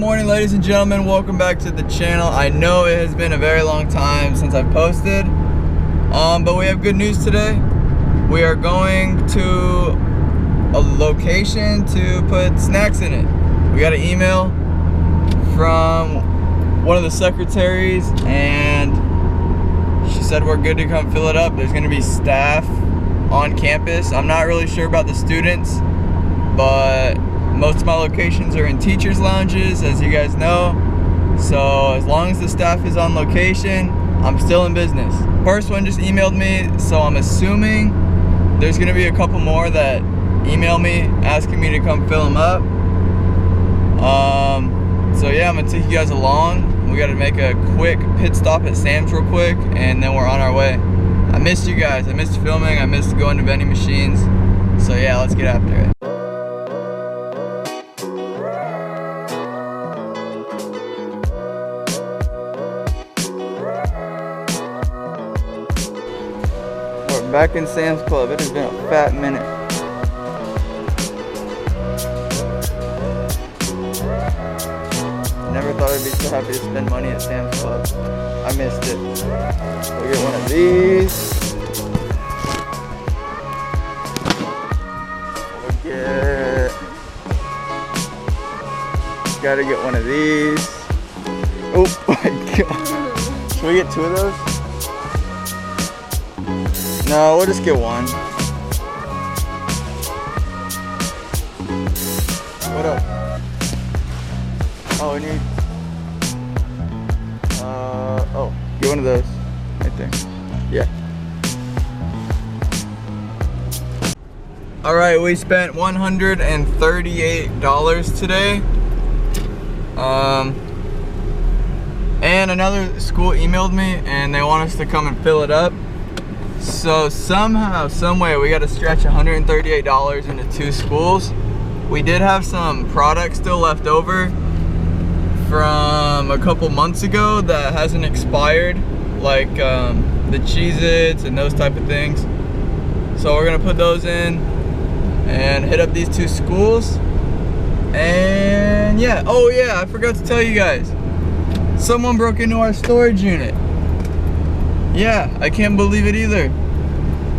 morning, ladies and gentlemen. Welcome back to the channel. I know it has been a very long time since I've posted, but we have good news today. We are going to a location to put snacks in it. We got an email from one of the secretaries, and she said we're good to come fill it up. There's going to be staff on campus. I'm not really sure about the students, but most of my locations are in teachers' lounges, as you guys know. So as long as the staff is on location, I'm still in business. First one just emailed me, so I'm assuming there's gonna be a couple more that email me asking me to come fill them up. So yeah, I'm gonna take you guys along. We gotta make a quick pit stop at Sam's real quick, and then we're on our way. I missed you guys. I missed filming. I missed going to vending machines. So yeah, let's get after it. We're back in Sam's Club. It has been a fat minute. Never thought I'd be so happy to spend money at Sam's Club. I missed it. We'll get one of these. Gotta get one of these. Oh my god. Should we get two of those? No, we'll just get one. What up? Oh, we need... oh, get one of those. Right there. Yeah. Alright, we spent $138 today. And another school emailed me and they want us to come and fill it up. So somehow, someway, we got to stretch $138 into two schools. We did have some product still left over from a couple months ago that hasn't expired, like the Cheez-Its and those type of things. So we're gonna put those in and hit up these two schools. And yeah, oh yeah, I forgot to tell you guys. Someone broke into our storage unit. Yeah, I can't believe it either.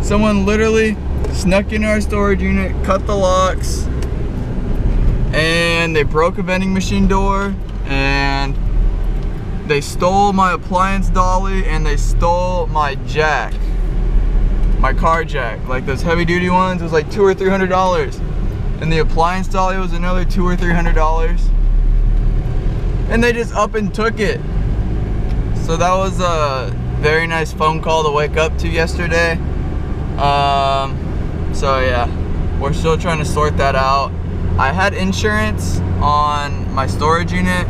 Someone literally snuck into our storage unit, cut the locks, and they broke a vending machine door, and they stole my appliance dolly, and they stole my jack, my car jack, like those heavy duty ones. It was like $200 or $300. And the appliance dolly was another $200 or $300. And they just up and took it. So that was a very nice phone call to wake up to yesterday. So yeah, we're still trying to sort that out. I had insurance on my storage unit,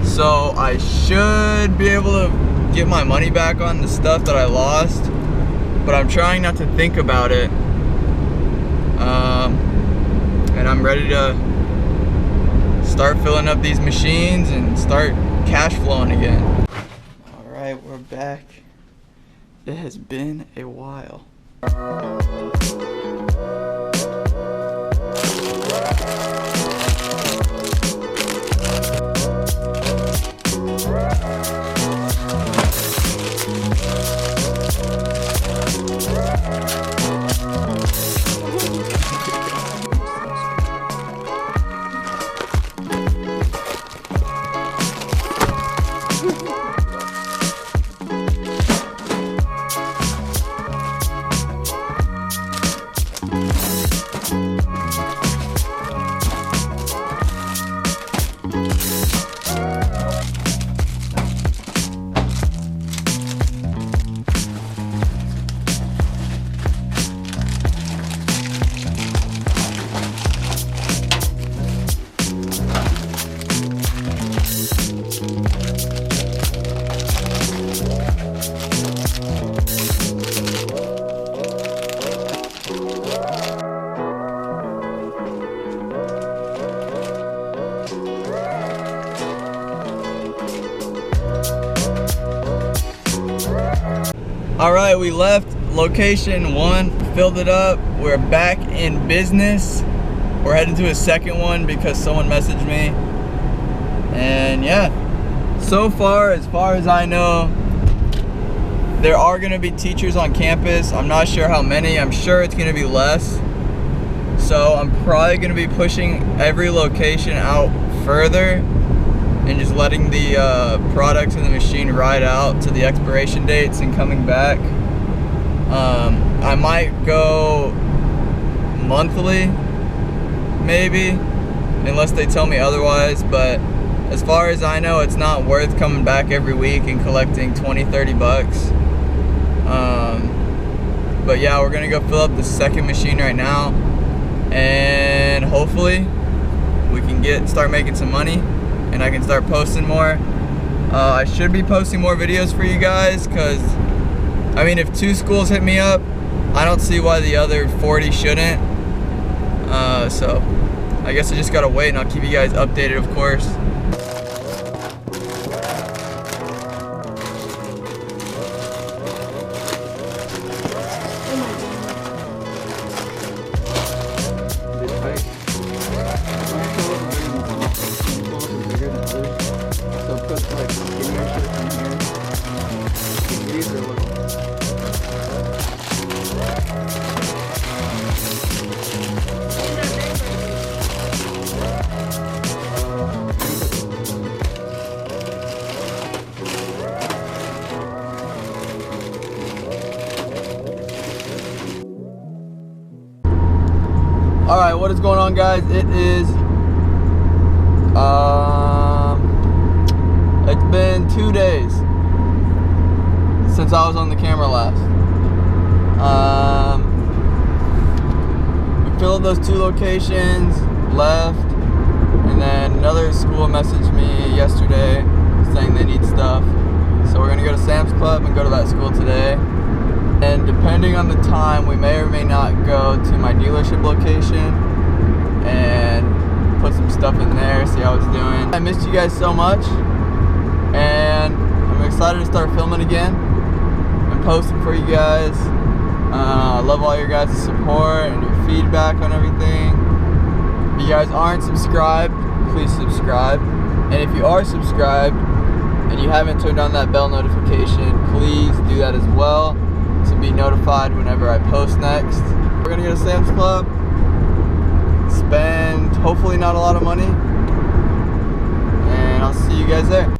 so I should be able to get my money back on the stuff that I lost, but I'm trying not to think about it. And I'm ready to start filling up these machines and start cash flowing again. All right, we're back. It has been a while. Alright, we left location 1, filled it up. We're back in business. We're heading to a second one because someone messaged me And yeah, so far as I know, there are gonna be teachers on campus. I'm not sure how many. I'm sure it's gonna be less. So I'm probably gonna be pushing every location out further and just letting the products in the machine ride out to the expiration dates and coming back. I might go monthly, maybe, unless they tell me otherwise, but as far as I know, it's not worth coming back every week and collecting 20-30 bucks. But yeah, we're gonna go fill up the second machine right now, and hopefully we can start making some money and I can start posting more. I should be posting more videos for you guys, because I mean, if 2 schools hit me up, I don't see why the other 40 shouldn't. So I guess I just gotta wait, and I'll keep you guys updated, of course. Alright, what is going on, guys? It is it's been 2 days since I was on the camera last. We filled those 2 locations, left, and then another school messaged me yesterday saying they need stuff. So we're gonna go to Sam's Club and go to that school today. And depending on the time, we may or may not go to my dealership location and put some stuff in there, see how it's doing. I missed you guys so much, and I'm excited to start filming again and posting for you guys. I love all your guys' support and your feedback on everything. If you guys aren't subscribed, please subscribe. And if you are subscribed and you haven't turned on that bell notification, please do that as well, to be notified whenever I post next. We're gonna go to Sam's Club, spend hopefully not a lot of money, and I'll see you guys there.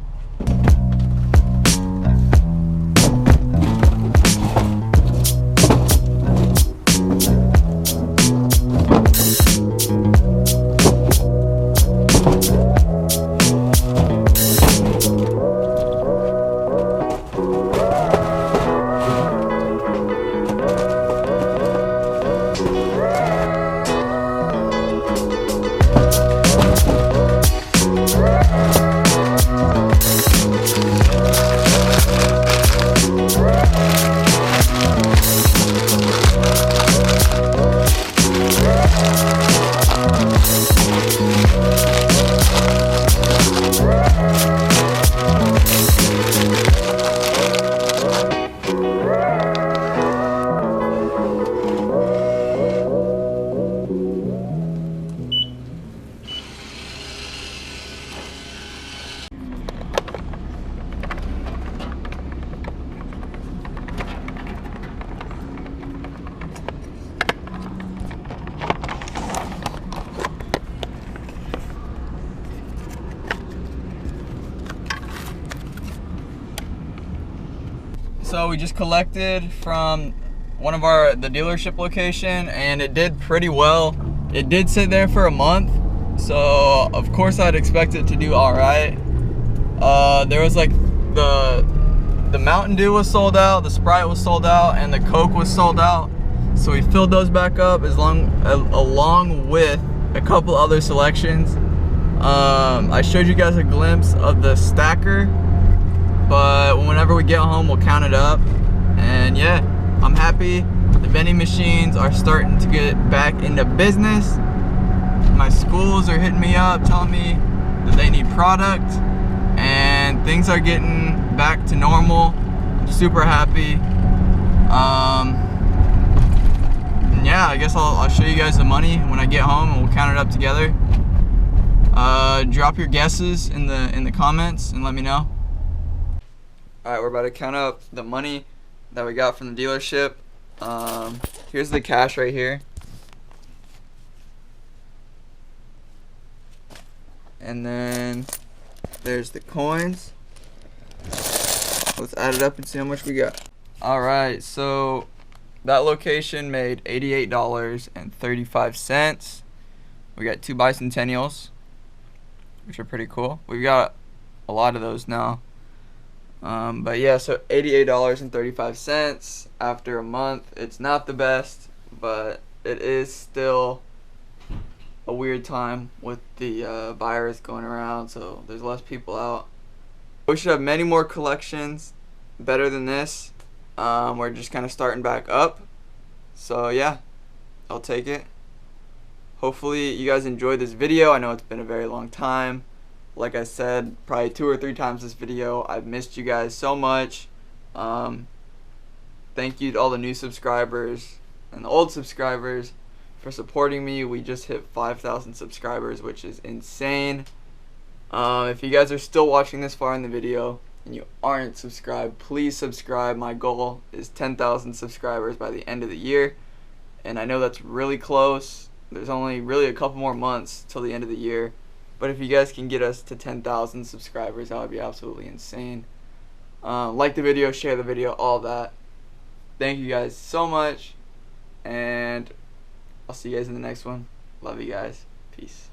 So we just collected from one of the dealership location, and it did pretty well. It did sit there for a month, so of course I'd expect it to do all right. There was like the Mountain Dew was sold out, the Sprite was sold out, and the Coke was sold out. So we filled those back up along with a couple other selections. I showed you guys a glimpse of the stacker, but whenever we get home, we'll count it up. And yeah, I'm happy. The vending machines are starting to get back into business. My schools are hitting me up, telling me that they need product, and things are getting back to normal. I'm super happy. And yeah, I guess I'll show you guys the money when I get home, and we'll count it up together. Drop your guesses in the comments and let me know. Alright, we're about to count up the money that we got from the dealership. Here's the cash right here. And then there's the coins. Let's add it up and see how much we got. Alright, so that location made $88.35. We got 2 bicentennials, which are pretty cool. We've got a lot of those now. But yeah, so $88.35 after a month. It's not the best, but it is still a weird time with the virus going around, so there's less people out. We should have many more collections better than this. We're just kind of starting back up, so yeah, I'll take it. Hopefully you guys enjoyed this video. I know it's been a very long time. Like I said, probably 2 or 3 times this video. I've missed you guys so much. Thank you to all the new subscribers and the old subscribers for supporting me. We just hit 5,000 subscribers, which is insane. If you guys are still watching this far in the video and you aren't subscribed, please subscribe. My goal is 10,000 subscribers by the end of the year, and I know that's really close. There's only really a couple more months till the end of the year. But if you guys can get us to 10,000 subscribers, that would be absolutely insane. Like the video, share the video, all that. Thank you guys so much, and I'll see you guys in the next one. Love you guys. Peace.